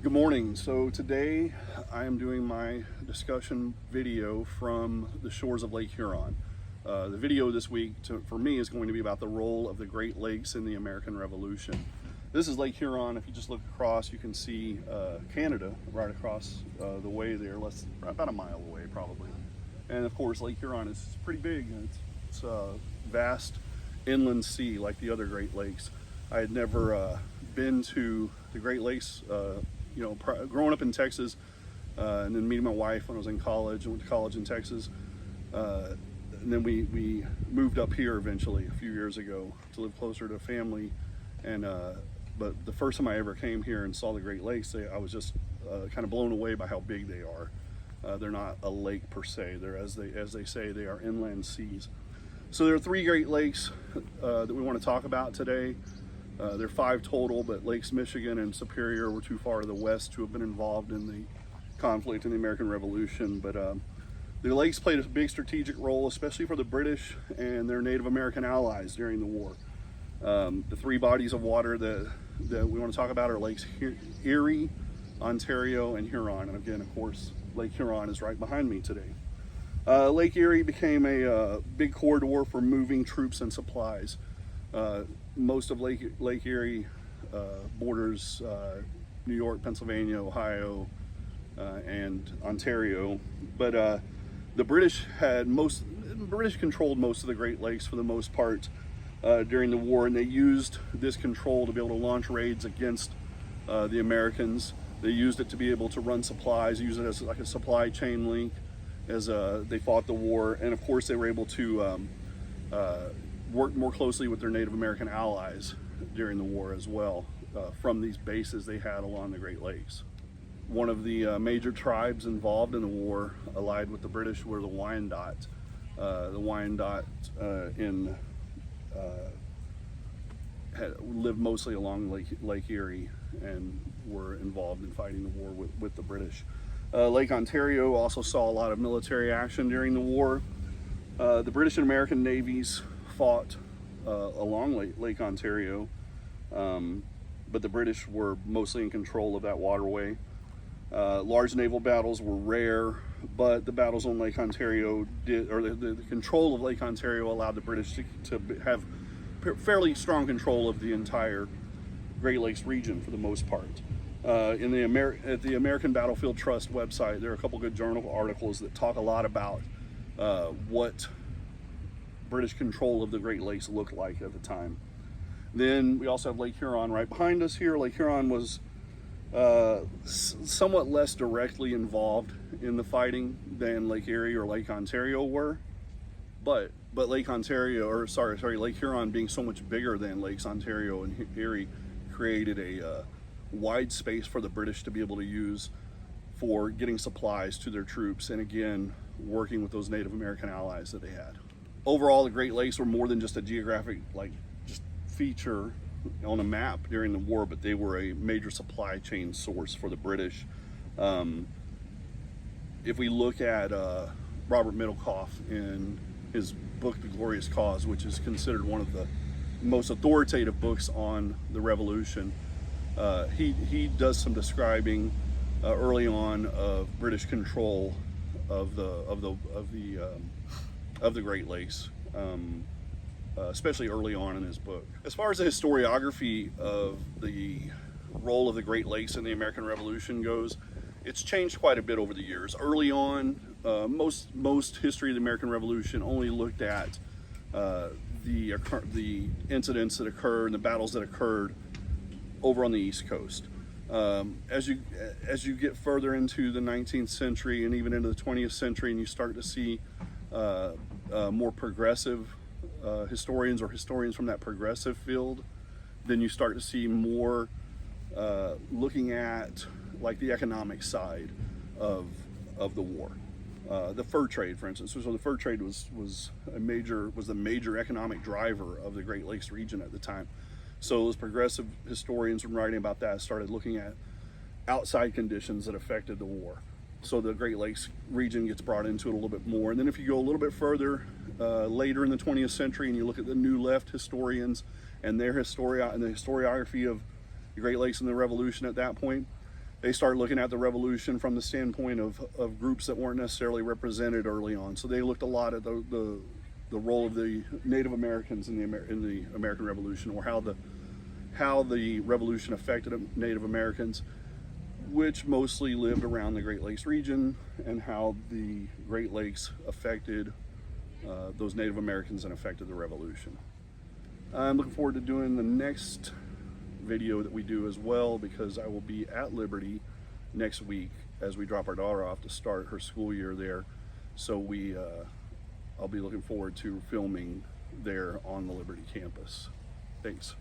Good morning. So today I am doing my discussion video from the shores of Lake Huron. The video this week for me is going to be about the role of the Great Lakes in the American Revolution. This is Lake Huron. If you just look across, you can see Canada right across the way there, about a mile away probably. And of course Lake Huron is pretty big. It's a vast inland sea like the other Great Lakes. I had never been to the Great Lakes growing up in Texas, and then meeting my wife when I was in college. I went to college in Texas, and then we moved up here eventually a few years ago to live closer to family. And but the first time I ever came here and saw the Great Lakes, I was just kind of blown away by how big they are. They're not a lake per se. They're, as they say, they are inland seas. So there are three Great Lakes that we want to talk about today. There are 5 total, but Lakes Michigan and Superior were too far to the west to have been involved in the conflict in the American Revolution. But the lakes played a big strategic role, especially for the British and their Native American allies during the war. The 3 bodies of water that we want to talk about are Lakes Erie, Ontario, and Huron. And again, of course, Lake Huron is right behind me today. Lake Erie became a big corridor for moving troops and supplies. Most of Lake Erie borders New York, Pennsylvania, Ohio, and Ontario. But the British controlled most of the Great Lakes for the most part during the war, and they used this control to be able to launch raids against the Americans. They used it to be able to run supplies, use it as like a supply chain link as they fought the war, and of course they were able to work more closely with their Native American allies during the war as well, from these bases they had along the Great Lakes. One of the major tribes involved in the war allied with the British were the Wyandot. The Wyandot lived mostly along Lake Erie and were involved in fighting the war with the British. Lake Ontario also saw a lot of military action during the war. The British and American navies fought along Lake Ontario, but the British were mostly in control of that waterway. Large naval battles were rare, but the battles on Lake Ontario the control of Lake Ontario allowed the British to have fairly strong control of the entire Great Lakes region for the most part. At the American Battlefield Trust website, there are a couple good journal articles that talk a lot about what British control of the Great Lakes looked like at the time. Then we also have Lake Huron right behind us here. Lake Huron was somewhat less directly involved in the fighting than Lake Erie or Lake Ontario were, but Lake Huron being so much bigger than Lakes Ontario and Erie created a wide space for the British to be able to use for getting supplies to their troops, and again working with those Native American allies that they had. Overall, the Great Lakes were more than just a geographic just feature on a map during the war, but they were a major supply chain source for the British. If we look at Robert Middlecoff in his book The Glorious Cause, which is considered one of the most authoritative books on the Revolution, he does some describing early on of British control of the Great Lakes, especially early on in his book. As far as the historiography of the role of the Great Lakes in the American Revolution goes, it's changed quite a bit over the years. Early on, most history of the American Revolution only looked at the incidents that occurred and the battles that occurred over on the East Coast. As you get further into the 19th century and even into the 20th century, and you start to see more progressive historians or historians from that progressive field, then you start to see more looking at like the economic side of the war. The fur trade, for instance. So the fur trade was the major economic driver of the Great Lakes region at the time. So those progressive historians, when writing about that, started looking at outside conditions that affected the war. So the Great Lakes region gets brought into it a little bit more. And then if you go a little bit further, later in the 20th century, and you look at the New Left historians and their historiography of the Great Lakes and the Revolution at that point, they start looking at the Revolution from the standpoint of groups that weren't necessarily represented early on. So they looked a lot at the role of the Native Americans in the American Revolution, or how the Revolution affected Native Americans, which mostly lived around the Great Lakes region, and how the Great Lakes affected those Native Americans and affected the Revolution. I'm looking forward to doing the next video that we do as well, because I will be at Liberty next week as we drop our daughter off to start her school year there. So I'll be looking forward to filming there on the Liberty campus. Thanks.